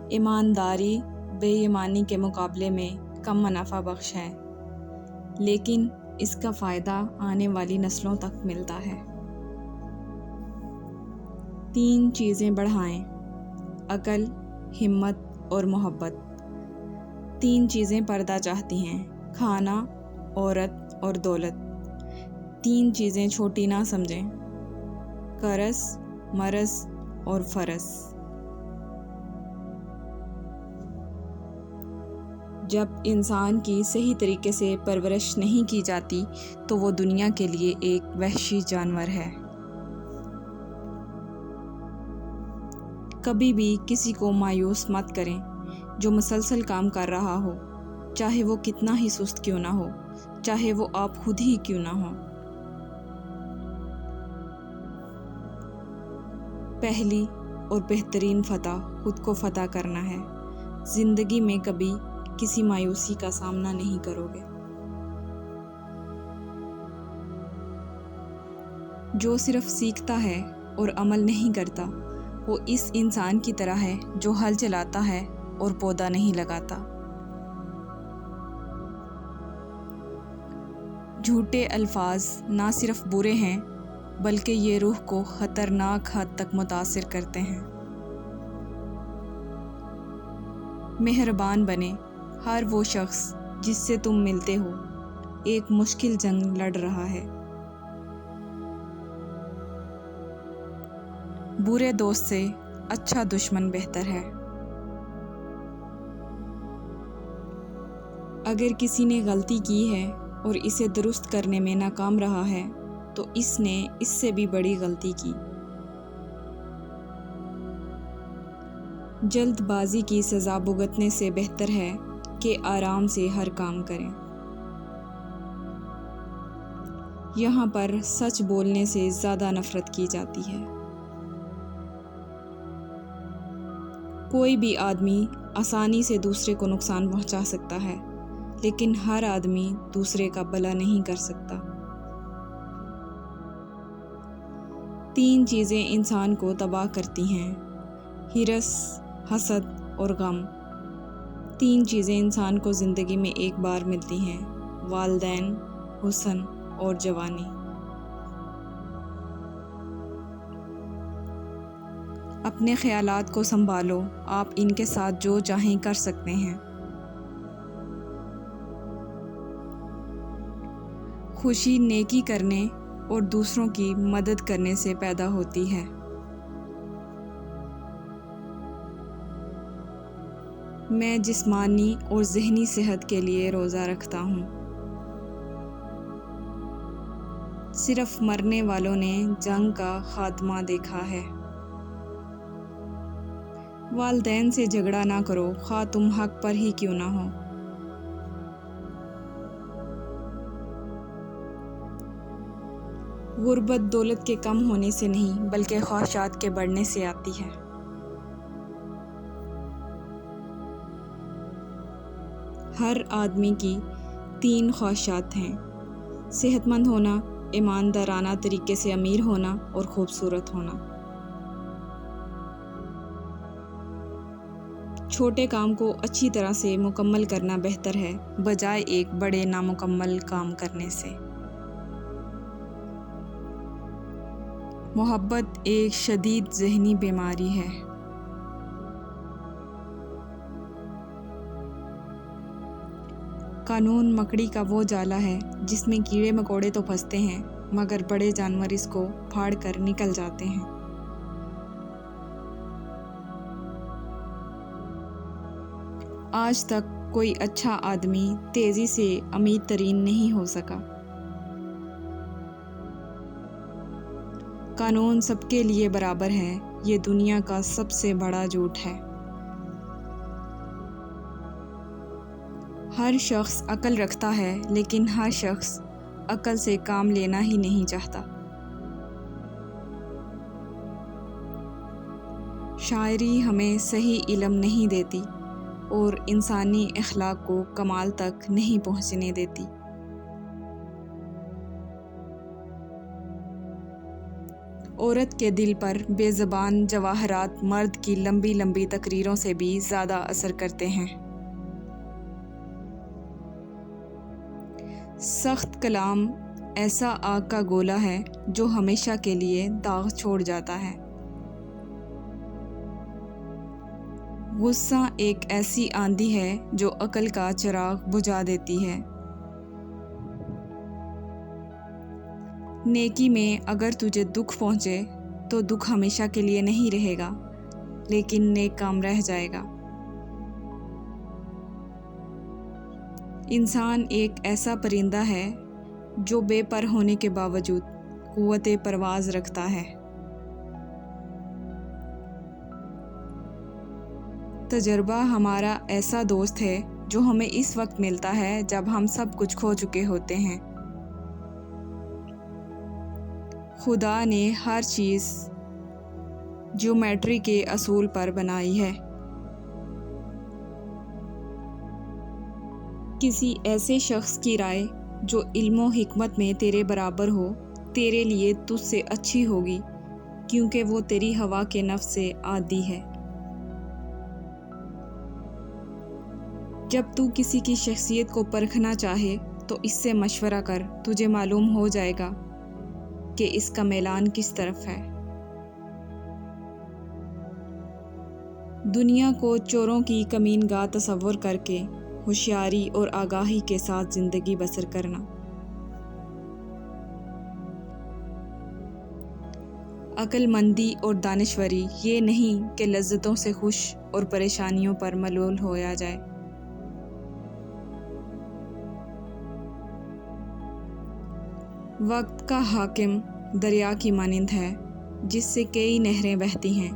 ایمانداری بے ایمانی کے مقابلے میں کم منافع بخش ہے، لیکن اس کا فائدہ آنے والی نسلوں تک ملتا ہے۔ 3 چیزیں بڑھائیں: عقل، ہمت اور محبت۔ 3 چیزیں پردہ چاہتی ہیں: کھانا، عورت اور دولت۔ 3 چیزیں چھوٹی نہ سمجھیں: قرض، مرض اور فرض۔ جب انسان کی صحیح طریقے سے پرورش نہیں کی جاتی تو وہ دنیا کے لیے ایک وحشی جانور ہے۔ کبھی بھی کسی کو مایوس مت کریں جو مسلسل کام کر رہا ہو، چاہے وہ کتنا ہی سست کیوں نہ ہو، چاہے وہ آپ خود ہی کیوں نہ ہو۔ پہلی اور بہترین فتح خود کو فتح کرنا ہے۔ زندگی میں کبھی کسی مایوسی کا سامنا نہیں کرو گے۔ جو صرف سیکھتا ہے اور عمل نہیں کرتا، وہ اس انسان کی طرح ہے جو ہل چلاتا ہے اور پودا نہیں لگاتا۔ جھوٹے الفاظ نہ صرف برے ہیں بلکہ یہ روح کو خطرناک حد تک متاثر کرتے ہیں۔ مہربان بنیں۔ ہر وہ شخص جس سے تم ملتے ہو ایک مشکل جنگ لڑ رہا ہے۔ برے دوست سے اچھا دشمن بہتر ہے۔ اگر کسی نے غلطی کی ہے اور اسے درست کرنے میں ناکام رہا ہے تو اس نے اس سے بھی بڑی غلطی کی۔ جلد بازی کی سزا بھگتنے سے بہتر ہے کہ آرام سے ہر کام کریں۔ یہاں پر سچ بولنے سے زیادہ نفرت کی جاتی ہے۔ کوئی بھی آدمی آسانی سے دوسرے کو نقصان پہنچا سکتا ہے، لیکن ہر آدمی دوسرے کا بھلا نہیں کر سکتا۔ 3 چیزیں انسان کو تباہ کرتی ہیں: ہرس، حسد اور غم۔ 3 چیزیں انسان کو زندگی میں ایک بار ملتی ہیں: والدین، حسن اور جوانی۔ اپنے خیالات کو سنبھالو، آپ ان کے ساتھ جو چاہیں کر سکتے ہیں۔ خوشی نیکی کرنے اور دوسروں کی مدد کرنے سے پیدا ہوتی ہے۔ میں جسمانی اور ذہنی صحت کے لیے روزہ رکھتا ہوں۔ صرف مرنے والوں نے جنگ کا خاتمہ دیکھا ہے۔ والدین سے جھگڑا نہ کرو، خواہ تم حق پر ہی کیوں نہ ہو۔ غربت دولت کے کم ہونے سے نہیں بلکہ خواہشات کے بڑھنے سے آتی ہے۔ ہر آدمی کی 3 خواہشات ہیں: صحت مند ہونا، ایماندارانہ طریقے سے امیر ہونا اور خوبصورت ہونا۔ چھوٹے کام کو اچھی طرح سے مکمل کرنا بہتر ہے بجائے ایک بڑے نامکمل کام کرنے سے۔ محبت ایک شدید ذہنی بیماری ہے۔ قانون مکڑی کا وہ جالا ہے جس میں کیڑے مکوڑے تو پھنستے ہیں مگر بڑے جانور اس کو پھاڑ کر نکل جاتے ہیں۔ آج تک کوئی اچھا آدمی تیزی سے امیر ترین نہیں ہو سکا۔ قانون سب کے لیے برابر ہے، یہ دنیا کا سب سے بڑا جھوٹ ہے۔ ہر شخص عقل رکھتا ہے لیکن ہر شخص عقل سے کام لینا ہی نہیں چاہتا۔ شاعری ہمیں صحیح علم نہیں دیتی اور انسانی اخلاق کو کمال تک نہیں پہنچنے دیتی۔ عورت کے دل پر بے زبان جواہرات مرد کی لمبی لمبی تقریروں سے بھی زیادہ اثر کرتے ہیں۔ سخت کلام ایسا آگ کا گولا ہے جو ہمیشہ کے لیے داغ چھوڑ جاتا ہے۔ غصہ ایک ایسی آندھی ہے جو عقل کا چراغ بجھا دیتی ہے۔ نیکی میں اگر تجھے دکھ پہنچے تو دکھ ہمیشہ کے لیے نہیں رہے گا، لیکن نیک کام رہ جائے گا۔ انسان ایک ایسا پرندہ ہے جو بے پر ہونے کے باوجود قوت پرواز رکھتا ہے۔ تجربہ ہمارا ایسا دوست ہے جو ہمیں اس وقت ملتا ہے جب ہم سب کچھ کھو چکے ہوتے ہیں۔ خدا نے ہر چیز جیومیٹری کے اصول پر بنائی ہے۔ کسی ایسے شخص کی رائے جو علم و حکمت میں تیرے برابر ہو تیرے لیے تجھ سے اچھی ہوگی، کیونکہ وہ تیری ہوا کے نفس سے عادی ہے۔ جب تو کسی کی شخصیت کو پرکھنا چاہے تو اس سے مشورہ کر، تجھے معلوم ہو جائے گا کہ اس کا میلان کس طرف ہے۔ دنیا کو چوروں کی کمین گاہ تصور کر کے ہوشیاری اور آگاہی کے ساتھ زندگی بسر کرنا۔ عقل مندی اور دانشوری یہ نہیں کہ لذتوں سے خوش اور پریشانیوں پر ملول ہویا جائے۔ وقت کا حاکم دریا کی مانند ہے جس سے کئی نہریں بہتی ہیں۔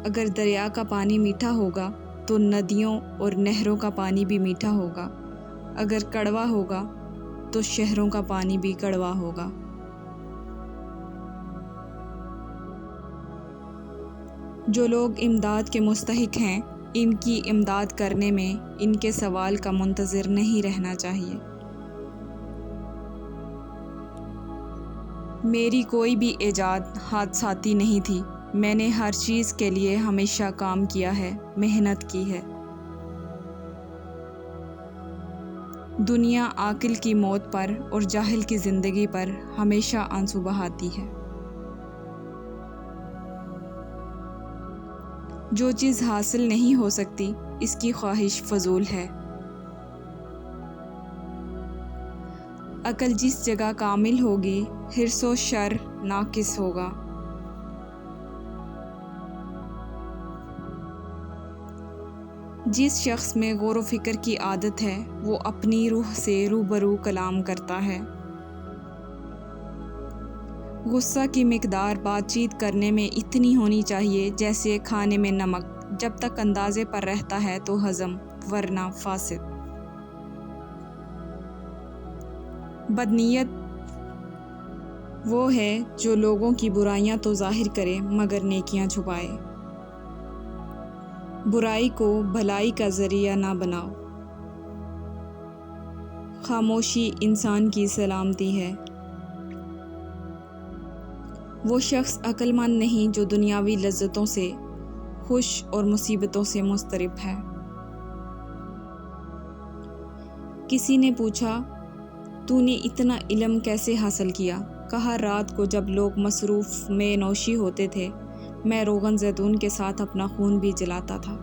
اگر دریا کا پانی میٹھا ہوگا تو ندیوں اور نہروں کا پانی بھی میٹھا ہوگا، اگر کڑوا ہوگا تو شہروں کا پانی بھی کڑوا ہوگا۔ جو لوگ امداد کے مستحق ہیں، ان کی امداد کرنے میں ان کے سوال کا منتظر نہیں رہنا چاہیے۔ میری کوئی بھی ایجاد حادثاتی نہیں تھی، میں نے ہر چیز کے لیے ہمیشہ کام کیا ہے، محنت کی ہے۔ دنیا عاقل کی موت پر اور جاہل کی زندگی پر ہمیشہ آنسو بہاتی ہے۔ جو چیز حاصل نہیں ہو سکتی اس کی خواہش فضول ہے۔ عقل جس جگہ کامل ہوگی، حرص و شر ناقص ہوگا۔ جس شخص میں غور و فکر کی عادت ہے وہ اپنی روح سے روبرو کلام کرتا ہے۔ غصہ کی مقدار بات چیت کرنے میں اتنی ہونی چاہیے جیسے کھانے میں نمک، جب تک اندازے پر رہتا ہے تو ہضم، ورنہ فاسد۔ بدنیت وہ ہے جو لوگوں کی برائیاں تو ظاہر کرے مگر نیکیاں چھپائے۔ برائی کو بھلائی کا ذریعہ نہ بناؤ۔ خاموشی انسان کی سلامتی ہے۔ وہ شخص عقل مند نہیں جو دنیاوی لذتوں سے خوش اور مصیبتوں سے مضطرب ہے۔ کسی نے پوچھا، تو نے اتنا علم کیسے حاصل کیا؟ کہا، رات کو جب لوگ مصروف میں نوشی ہوتے تھے میں روغن زیتون کے ساتھ اپنا خون بھی جلاتا تھا۔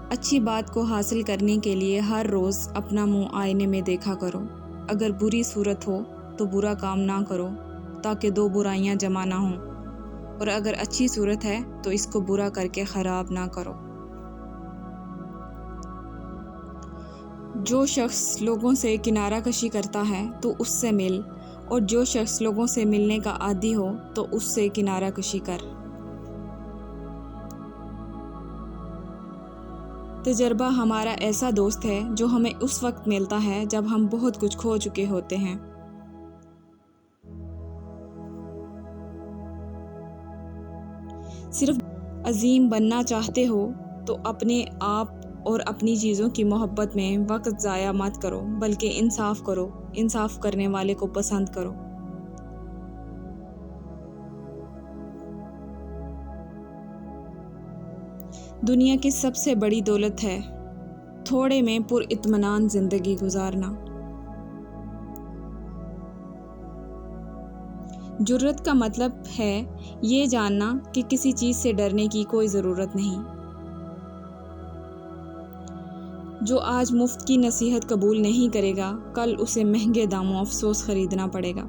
اچھی بات کو حاصل کرنے کے لیے ہر روز اپنا منہ آئینے میں دیکھا کرو۔ اگر بری صورت ہو تو برا کام نہ کرو تاکہ دو برائیاں جمع نہ ہوں، اور اگر اچھی صورت ہے تو اس کو برا کر کے خراب نہ کرو۔ جو شخص لوگوں سے کنارہ کشی کرتا ہے تو اس سے مل، اور جو شخص لوگوں سے ملنے کا عادی ہو تو اس سے کنارہ کشی کر۔ تجربہ ہمارا ایسا دوست ہے جو ہمیں اس وقت ملتا ہے جب ہم بہت کچھ کھو چکے ہوتے ہیں۔ صرف عظیم بننا چاہتے ہو تو اپنے آپ اور اپنی چیزوں کی محبت میں وقت ضائع مت کرو، بلکہ انصاف کرو، انصاف کرنے والے کو پسند کرو۔ دنیا کی سب سے بڑی دولت ہے تھوڑے میں پر اطمینان زندگی گزارنا۔ جرأت کا مطلب ہے یہ جاننا کہ کسی چیز سے ڈرنے کی کوئی ضرورت نہیں۔ جو آج مفت کی نصیحت قبول نہیں کرے گا، کل اسے مہنگے داموں افسوس خریدنا پڑے گا۔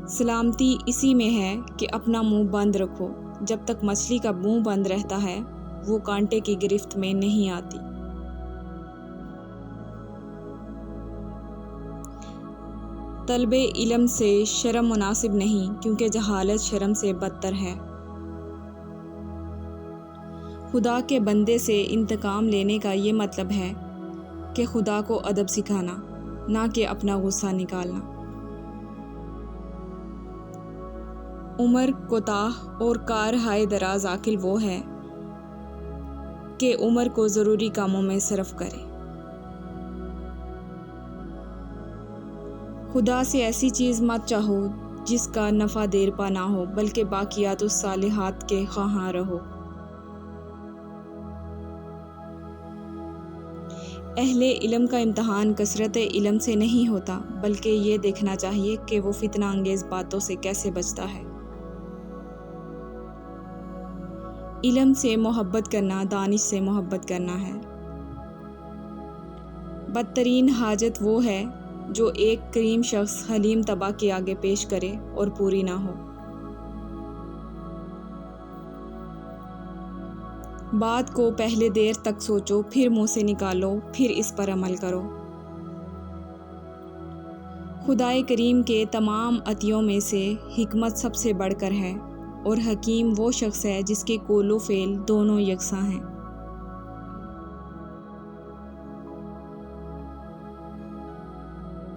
سلامتی اسی میں ہے کہ اپنا منہ بند رکھو۔ جب تک مچھلی کا منہ بند رہتا ہے، وہ کانٹے کی گرفت میں نہیں آتی۔ طلب علم سے شرم مناسب نہیں، کیونکہ جہالت شرم سے بدتر ہے۔ خدا کے بندے سے انتقام لینے کا یہ مطلب ہے کہ خدا کو ادب سکھانا، نہ کہ اپنا غصہ نکالنا۔ عمر کوتاہ اور کار ہائے دراز عاقل وہ ہے کہ عمر کو ضروری کاموں میں صرف کرے۔ خدا سے ایسی چیز مت چاہو جس کا نفع دیر پا نہ ہو، بلکہ باقیات الصالحات کے خواہاں رہو۔ اہل علم کا امتحان کثرت علم سے نہیں ہوتا، بلکہ یہ دیکھنا چاہیے کہ وہ فتنہ انگیز باتوں سے کیسے بچتا ہے۔ علم سے محبت کرنا دانش سے محبت کرنا ہے۔ بدترین حاجت وہ ہے جو ایک کریم شخص حلیم طبع کے آگے پیش کرے اور پوری نہ ہو۔ بات کو پہلے دیر تک سوچو، پھر منہ سے نکالو، پھر اس پر عمل کرو۔ خدائے کریم کے تمام عطیوں میں سے حکمت سب سے بڑھ کر ہے، اور حکیم وہ شخص ہے جس کے قول و فعل دونوں یکساں ہیں۔